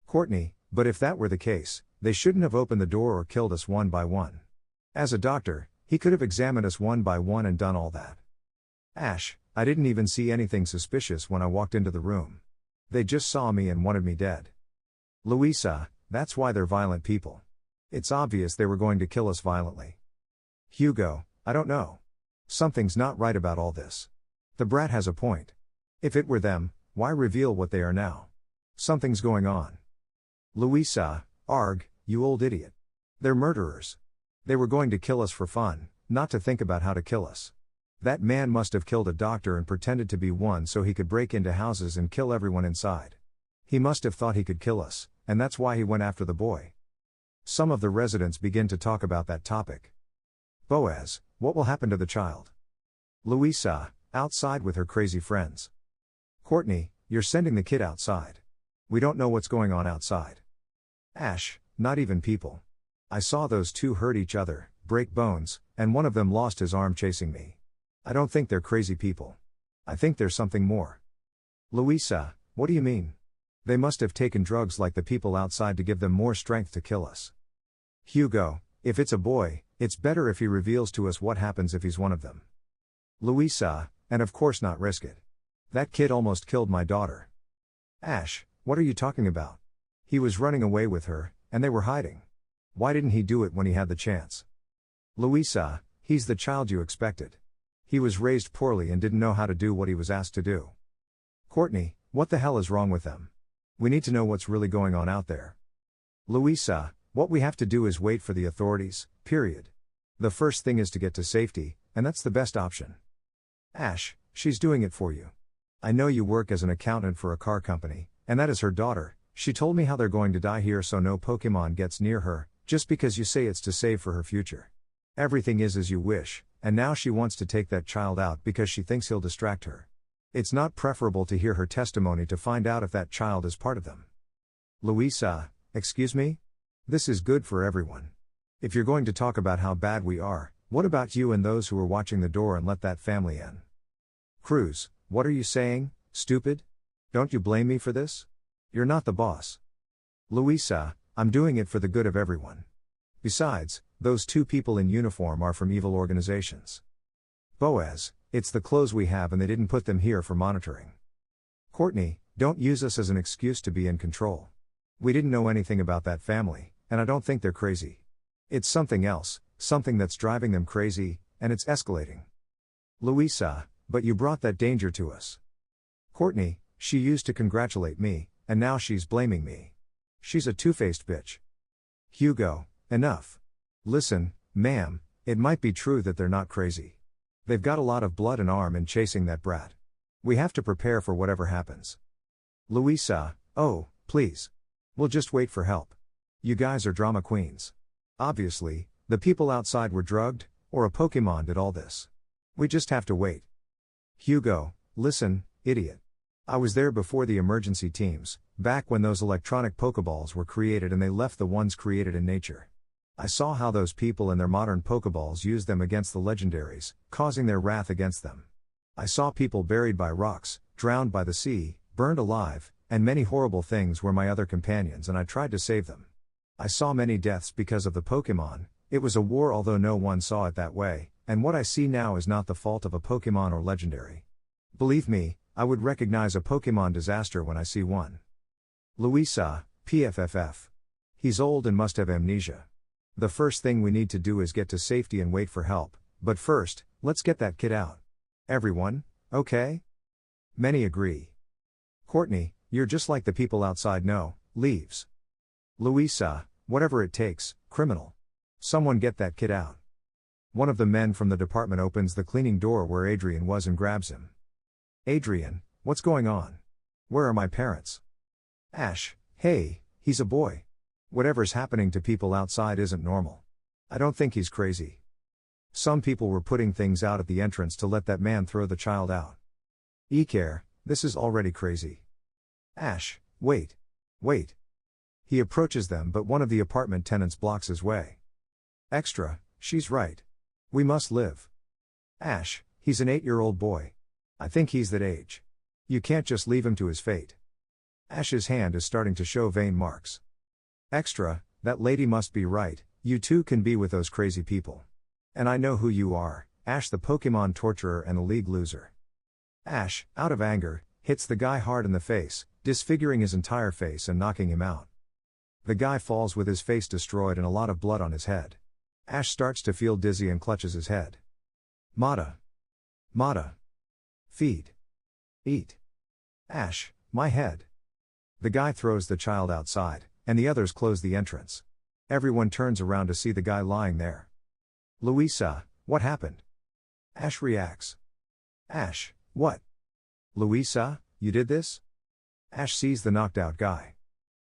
Courtney, but if that were the case, they shouldn't have opened the door or killed us one by one. As a doctor, he could have examined us one by one and done all that. Ash, I didn't even see anything suspicious when I walked into the room. They just saw me and wanted me dead. Louisa, that's why they're violent people. It's obvious they were going to kill us violently. Hugo, I don't know. Something's not right about all this. The brat has a point. If it were them, why reveal what they are now? Something's going on. Louisa, arg, you old idiot. They're murderers. They were going to kill us for fun, not to think about how to kill us. That man must have killed a doctor and pretended to be one so he could break into houses and kill everyone inside. He must have thought he could kill us, and that's why he went after the boy. Some of the residents begin to talk about that topic. Boaz, what will happen to the child? Louisa, outside with her crazy friends. Courtney, you're sending the kid outside. We don't know what's going on outside. Ash, not even people. I saw those two hurt each other, break bones, and one of them lost his arm chasing me. I don't think they're crazy people. I think there's something more. Louisa, what do you mean? They must have taken drugs like the people outside to give them more strength to kill us. Hugo, if it's a boy, it's better if he reveals to us what happens if he's one of them. Louisa, and of course not risk it. That kid almost killed my daughter. Ash, what are you talking about? He was running away with her, and they were hiding. Why didn't he do it when he had the chance? Louisa, he's the child you expected. He was raised poorly and didn't know how to do what he was asked to do. Courtney, what the hell is wrong with them? We need to know what's really going on out there. Louisa, what we have to do is wait for the authorities, period. The first thing is to get to safety, and that's the best option. Ash, she's doing it for you. I know you work as an accountant for a car company, and that is her daughter. She told me how they're going to die here so no Pokemon gets near her, just because you say it's to save for her future. Everything is as you wish, and now she wants to take that child out because she thinks he'll distract her. It's not preferable to hear her testimony to find out if that child is part of them. Louisa, excuse me? This is good for everyone. If you're going to talk about how bad we are, what about you and those who are watching the door and let that family in? Cruz, what are you saying, stupid? Don't you blame me for this? You're not the boss. Louisa, I'm doing it for the good of everyone. Besides, those two people in uniform are from evil organizations. Boaz, it's the clothes we have and they didn't put them here for monitoring. Courtney, don't use us as an excuse to be in control. We didn't know anything about that family, and I don't think they're crazy. It's something else, something that's driving them crazy, and it's escalating. Louisa, but you brought that danger to us. Courtney, she used to congratulate me, and now she's blaming me. She's a two-faced bitch. Hugo, enough. Listen, ma'am, it might be true that they're not crazy. They've got a lot of blood and arm in chasing that brat. We have to prepare for whatever happens. Louisa, oh, please. We'll just wait for help. You guys are drama queens. Obviously, the people outside were drugged, or a Pokemon did all this. We just have to wait. Hugo, listen, idiot. I was there before the emergency teams, back when those electronic Pokeballs were created and they left the ones created in nature. I saw how those people in their modern Pokeballs used them against the legendaries, causing their wrath against them. I saw people buried by rocks, drowned by the sea, burned alive, and many horrible things were my other companions, and I tried to save them. I saw many deaths because of the Pokemon. It was a war, although no one saw it that way, and what I see now is not the fault of a Pokemon or legendary. Believe me, I would recognize a Pokemon disaster when I see one. Louisa, PFFF. He's old and must have amnesia. The first thing we need to do is get to safety and wait for help, but first, let's get that kid out. Everyone, okay? Many agree. Courtney, you're just like the people outside. No, leaves. Louisa, whatever it takes, criminal. Someone get that kid out. One of the men from the department opens the cleaning door where Adrian was and grabs him. Adrian, what's going on? Where are my parents? Ash, hey, he's a boy. Whatever's happening to people outside isn't normal. I don't think he's crazy. Some people were putting things out at the entrance to let that man throw the child out. Ecare, this is already crazy. Ash, wait. He approaches them, but one of the apartment tenants blocks his way. Extra, she's right. We must live. Ash, he's an 8-year-old boy. I think he's that age. You can't just leave him to his fate. Ash's hand is starting to show vein marks. Extra, that lady must be right, you two can be with those crazy people. And I know who you are, Ash the Pokemon torturer and the league loser. Ash, out of anger, hits the guy hard in the face, disfiguring his entire face and knocking him out. The guy falls with his face destroyed and a lot of blood on his head. Ash starts to feel dizzy and clutches his head. Mata. Feed. Eat. Ash, my head. The guy throws the child outside, and the others close the entrance. Everyone turns around to see the guy lying there. Louisa, what happened? Ash reacts. Ash, what? Louisa, you did this? Ash sees the knocked out guy.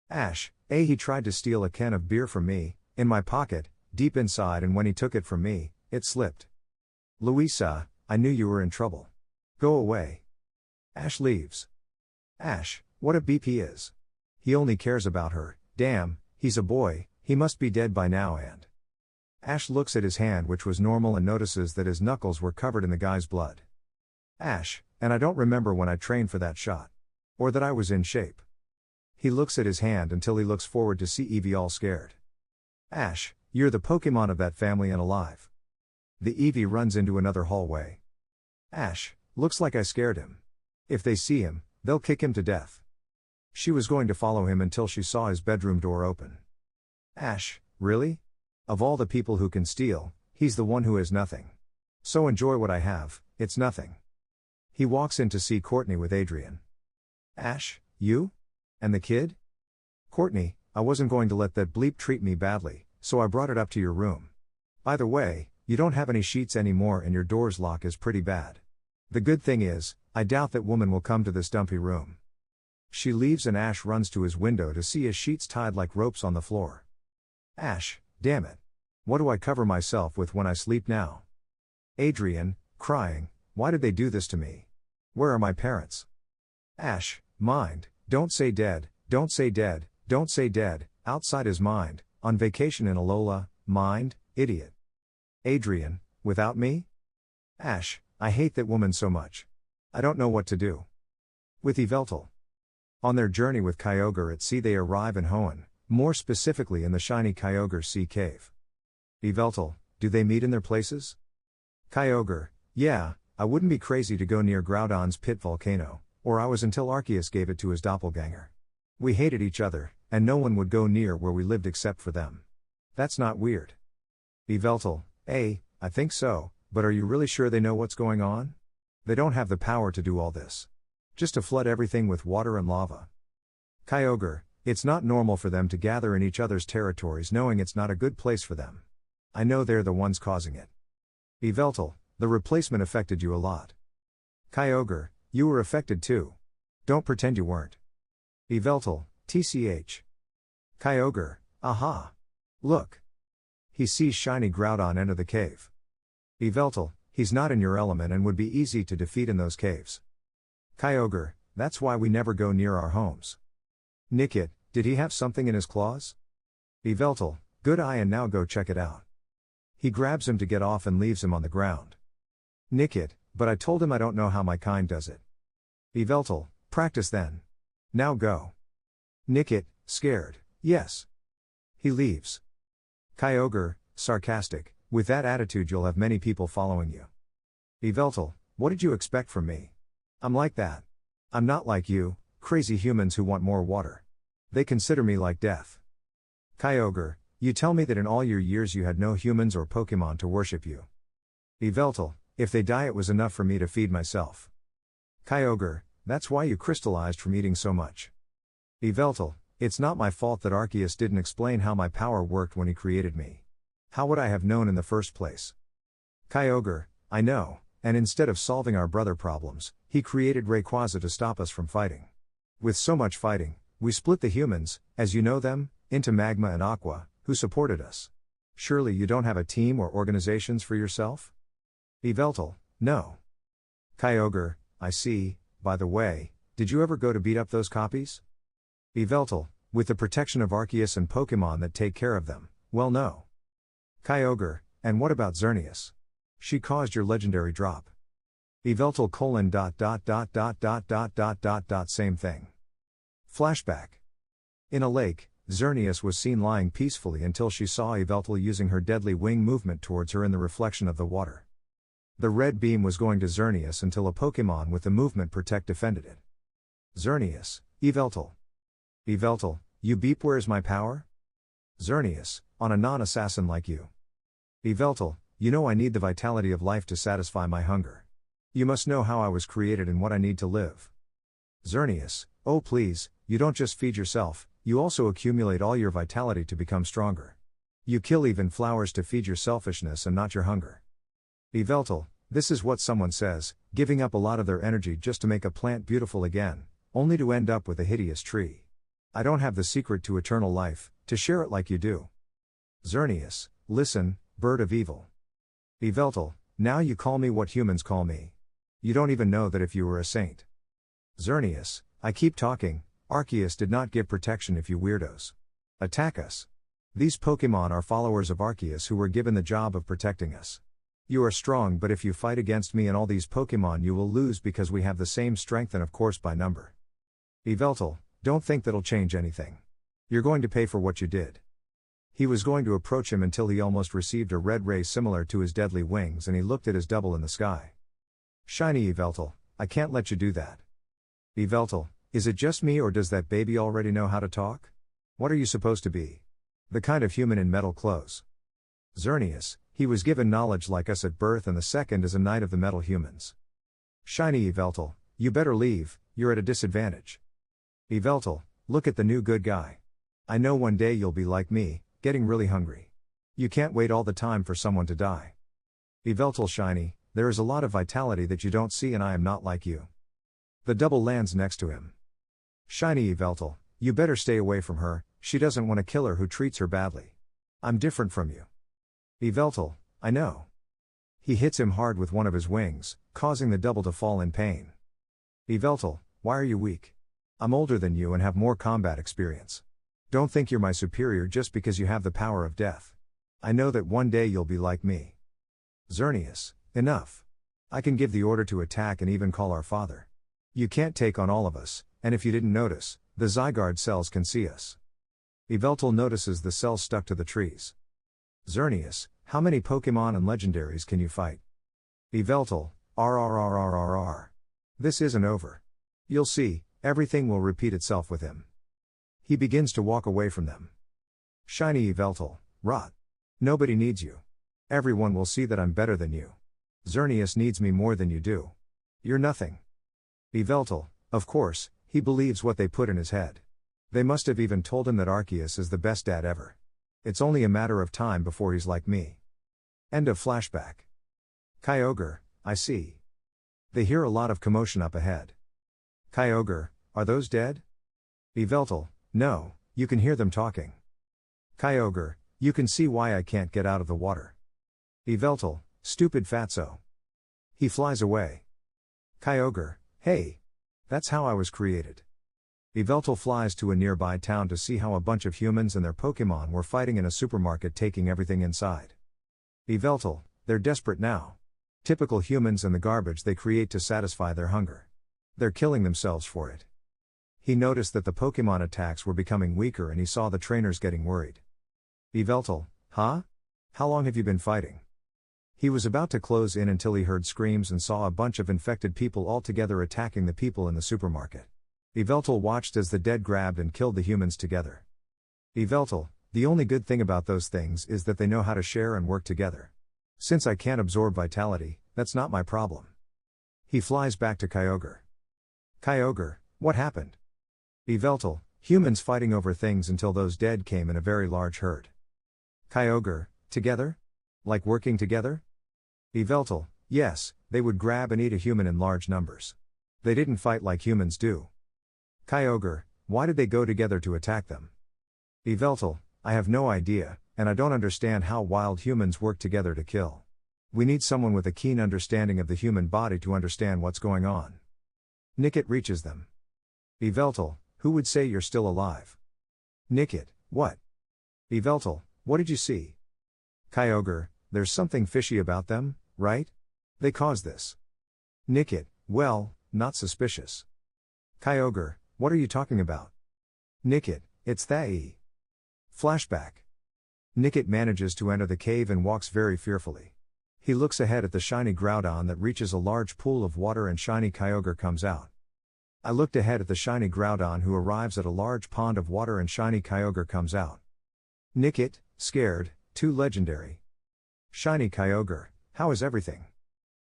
Ash, he tried to steal a can of beer from me, in my pocket, deep inside, and when he took it from me, it slipped. Louisa, I knew you were in trouble. Go away. Ash leaves. Ash, what a beep he is. He only cares about her, damn, he's a boy, he must be dead by now. And Ash looks at his hand, which was normal, and notices that his knuckles were covered in the guy's blood. Ash, and I don't remember when I trained for that shot. Or that I was in shape. He looks at his hand until he looks forward to see Eevee all scared. Ash, you're the Pokemon of that family and alive. The Eevee runs into another hallway. Ash, looks like I scared him. If they see him, they'll kick him to death. She was going to follow him until she saw his bedroom door open. Ash, really? Of all the people who can steal, he's the one who has nothing. So enjoy what I have, it's nothing. He walks in to see Courtney with Adrian. Ash, you? And the kid? Courtney, I wasn't going to let that bleep treat me badly, so I brought it up to your room. By the way, you don't have any sheets anymore and your door's lock is pretty bad. The good thing is, I doubt that woman will come to this dumpy room. She leaves and Ash runs to his window to see his sheets tied like ropes on the floor. Ash, damn it. What do I cover myself with when I sleep now? Adrian, crying, why did they do this to me? Where are my parents? Ash, mind, don't say dead, don't say dead, don't say dead, outside his mind, on vacation in Alola, mind, idiot. Adrian, without me? Ash, I hate that woman so much. I don't know what to do. With Yveltal. On their journey with Kyogre at sea, they arrive in Hoenn, more specifically in the shiny Kyogre Sea Cave. Yveltal, do they meet in their places? Kyogre, yeah, I wouldn't be crazy to go near Groudon's pit volcano, or I was until Arceus gave it to his doppelganger. We hated each other, and no one would go near where we lived except for them. That's not weird. Yveltal, I think so, but are you really sure they know what's going on? They don't have the power to do all this. Just to flood everything with water and lava. Kyogre, it's not normal for them to gather in each other's territories knowing it's not a good place for them. I know they're the ones causing it. Yveltal, The replacement affected you a lot. Kyogre, you were affected too. Don't pretend you weren't. Yveltal, tch. Kyogre, aha. Look. He sees shiny Groudon enter the cave. Yveltal, he's not in your element and would be easy to defeat in those caves. Kyogre, that's why we never go near our homes. Nickit, did he have something in his claws? Yveltal, good eye, and now go check it out. He grabs him to get off and leaves him on the ground. Nickit, but I told him I don't know how my kind does it. Yveltal, practice then. Now go. Nickit, scared, yes. He leaves. Kyogre, sarcastic, with that attitude you'll have many people following you. Yveltal, what did you expect from me? I'm like that. I'm not like you, crazy humans who want more water. They consider me like death. Kyogre, you tell me that in all your years you had no humans or Pokemon to worship you. Yveltal, if they die it was enough for me to feed myself. Kyogre, that's why you crystallized from eating so much. Yveltal, it's not my fault that Arceus didn't explain how my power worked when he created me. How would I have known in the first place? Kyogre, I know, and instead of solving our brother problems, he created Rayquaza to stop us from fighting. With so much fighting, we split the humans, as you know them, into Magma and Aqua, who supported us. Surely you don't have a team or organizations for yourself? Yveltal, no. Kyogre, I see. By the way, did you ever go to beat up those copies? Yveltal, with the protection of Arceus and Pokemon that take care of them, well no. Kyogre, and what about Xerneas? She caused your legendary drop. Yveltal : ... Same thing. Flashback. In a lake, Xerneas was seen lying peacefully until she saw Yveltal using her deadly wing movement towards her in the reflection of the water. The red beam was going to Xerneas until a Pokemon with the movement Protect defended it. Xerneas, Yveltal. Yveltal, you beep, where's my power? Xerneas, on a non-assassin like you. Yveltal, you know I need the vitality of life to satisfy my hunger. You must know how I was created and what I need to live. Xerneas, oh please, you don't just feed yourself, you also accumulate all your vitality to become stronger. You kill even flowers to feed your selfishness and not your hunger. Yveltal, this is what someone says, giving up a lot of their energy just to make a plant beautiful again, only to end up with a hideous tree. I don't have the secret to eternal life, to share it like you do. Xerneas, listen, bird of evil. Yveltal, now you call me what humans call me. You don't even know that if you were a saint. Xerneas, I keep talking, Arceus did not give protection if you weirdos. Attack us. These Pokemon are followers of Arceus who were given the job of protecting us. You are strong, but if you fight against me and all these Pokemon you will lose because we have the same strength and of course by number. Yveltal, don't think that'll change anything. You're going to pay for what you did. He was going to approach him until he almost received a red ray similar to his deadly wings and he looked at his double in the sky. Shiny Yveltal, I can't let you do that. Yveltal, is it just me or does that baby already know how to talk? What are you supposed to be? The kind of human in metal clothes. Xerneas, he was given knowledge like us at birth and the second is a knight of the metal humans. Shiny Yveltal, you better leave, you're at a disadvantage. Yveltal, look at the new good guy. I know one day you'll be like me, getting really hungry. You can't wait all the time for someone to die. Yveltal Shiny, there is a lot of vitality that you don't see and I am not like you. The double lands next to him. Shiny Yveltal, you better stay away from her, she doesn't want a killer who treats her badly. I'm different from you. Yveltal, I know. He hits him hard with one of his wings, causing the double to fall in pain. Yveltal, why are you weak? I'm older than you and have more combat experience. Don't think you're my superior just because you have the power of death. I know that one day you'll be like me. Xerneas, enough. I can give the order to attack and even call our father. You can't take on all of us, and if you didn't notice, the Zygarde cells can see us. Yveltal notices the cells stuck to the trees. Xerneas, how many Pokemon and legendaries can you fight? Yveltal, RRRRRR. This isn't over. You'll see, everything will repeat itself with him. He begins to walk away from them. Shiny Yveltal, rot. Nobody needs you. Everyone will see that I'm better than you. Xerneas needs me more than you do. You're nothing. Yveltal, of course, he believes what they put in his head. They must have even told him that Arceus is the best dad ever. It's only a matter of time before he's like me. End of flashback. Kyogre, I see. They hear a lot of commotion up ahead. Kyogre, are those dead? Yveltal, no, you can hear them talking. Kyogre, you can see why I can't get out of the water. Yveltal, stupid fatso. He flies away. Kyogre, hey. That's how I was created. Yveltal flies to a nearby town to see how a bunch of humans and their Pokémon were fighting in a supermarket, taking everything inside. Yveltal, they're desperate now. Typical humans and the garbage they create to satisfy their hunger. They're killing themselves for it. He noticed that the Pokémon attacks were becoming weaker and he saw the trainers getting worried. Yveltal, huh? How long have you been fighting? He was about to close in until he heard screams and saw a bunch of infected people all together attacking the people in the supermarket. Yveltal watched as the dead grabbed and killed the humans together. Yveltal, the only good thing about those things is that they know how to share and work together. Since I can't absorb vitality, that's not my problem. He flies back to Kyogre. Kyogre, what happened? Yveltal, humans fighting over things until those dead came in a very large herd. Kyogre, together? Like working together? Yveltal, yes, they would grab and eat a human in large numbers. They didn't fight like humans do. Kyogre, why did they go together to attack them? Yveltal, I have no idea, and I don't understand how wild humans work together to kill. We need someone with a keen understanding of the human body to understand what's going on. Nickit reaches them. Yveltal, who would say you're still alive? Nickit, what? Yveltal, what did you see? Kyogre, there's something fishy about them, right? They caused this. Nickit, well, not suspicious. Kyogre, what are you talking about? Nickit, it's Thai. Flashback. Nickit manages to enter the cave and walks very fearfully. He looks ahead at the shiny Groudon that reaches a large pool of water and shiny Kyogre comes out. I looked ahead at the shiny Groudon who arrives at a large pond of water and shiny Kyogre comes out. Nickit, scared, too legendary. Shiny Kyogre, how is everything?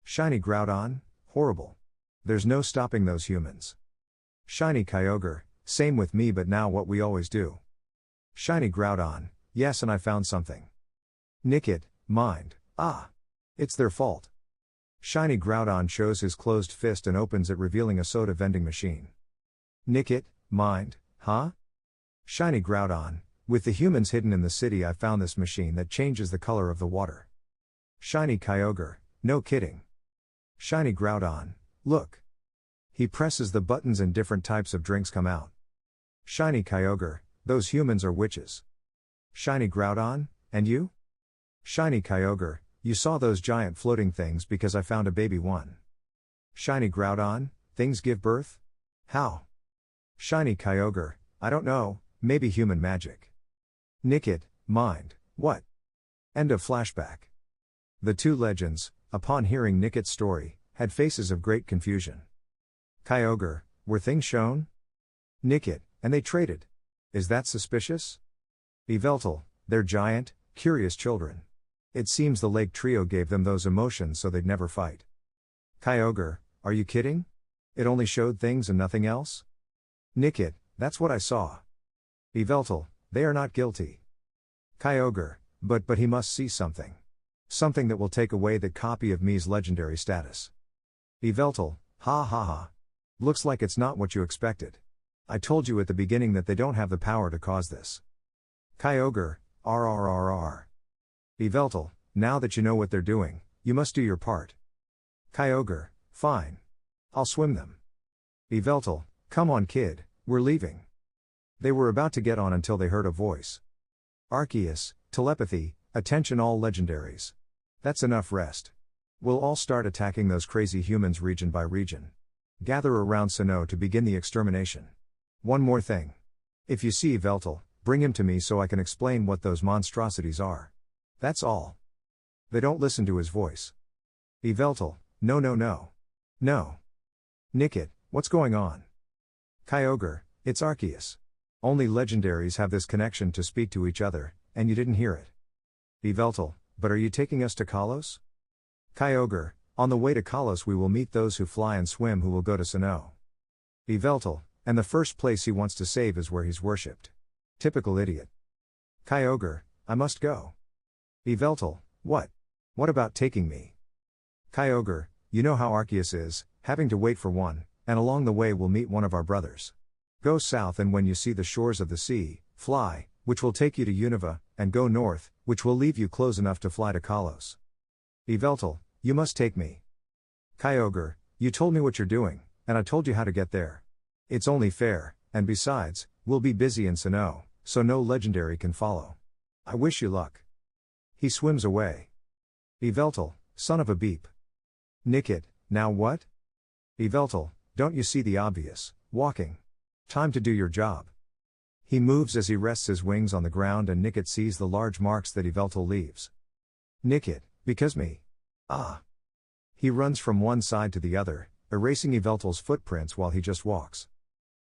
Shiny Groudon, horrible. There's no stopping those humans. Shiny Kyogre, same with me but now what we always do. Shiny Groudon, yes and I found something. Nickit, mind, it's their fault. Shiny Groudon shows his closed fist and opens it revealing a soda vending machine. Nickit, mind, huh? Shiny Groudon, with the humans hidden in the city I found this machine that changes the color of the water. Shiny Kyogre, no kidding. Shiny Groudon, look. He presses the buttons and different types of drinks come out. Shiny Kyogre, those humans are witches. Shiny Groudon, and you? Shiny Kyogre, you saw those giant floating things because I found a baby one. Shiny Groudon, things give birth? How? Shiny Kyogre, I don't know, maybe human magic. Nickit, mind, what? End of flashback. The two legends, upon hearing Nickit's story, had faces of great confusion. Kyogre, were things shown? Nickit, and they traded. Is that suspicious? Yveltal, they're giant, curious children. It seems the Lake Trio gave them those emotions so they'd never fight. Kyogre, are you kidding? It only showed things and nothing else? Nickit, that's what I saw. Yveltal, they are not guilty. Kyogre, but he must see something. Something that will take away that copy of me's legendary status. Yveltal, ha ha ha. Looks like it's not what you expected. I told you at the beginning that they don't have the power to cause this. Kyogre, rrrr. Yveltal, now that you know what they're doing, you must do your part. Kyogre, fine. I'll swim them. Yveltal, come on kid, we're leaving. They were about to get on until they heard a voice. Arceus, telepathy, attention all legendaries. That's enough rest. We'll all start attacking those crazy humans region by region. Gather around Sinnoh to begin the extermination. One more thing. If you see Yveltal, bring him to me so I can explain what those monstrosities are. That's all. They don't listen to his voice. Yveltal, no. No. Nickit, what's going on? Kyogre, it's Arceus. Only legendaries have this connection to speak to each other, and you didn't hear it. Yveltal, but are you taking us to Kalos? Kyogre, on the way to Kalos we will meet those who fly and swim who will go to Sinnoh. Yveltal, and the first place he wants to save is where he's worshipped. Typical idiot. Kyogre, I must go. Yveltal, what? What about taking me? Kyogre, you know how Arceus is, having to wait for one, and along the way we'll meet one of our brothers. Go south and when you see the shores of the sea, fly, which will take you to Unova, and go north, which will leave you close enough to fly to Kalos. Yveltal, you must take me. Kyogre, you told me what you're doing, and I told you how to get there. It's only fair, and besides, we'll be busy in Sinnoh, so no legendary can follow. I wish you luck. He swims away. Yveltal, son of a beep. Nickit, now what? Yveltal, don't you see the obvious, walking. Time to do your job. He moves as he rests his wings on the ground and Nickit sees the large marks that Yveltal leaves. Nickit, because me. Ah. He runs from one side to the other, erasing Yveltal's footprints while he just walks.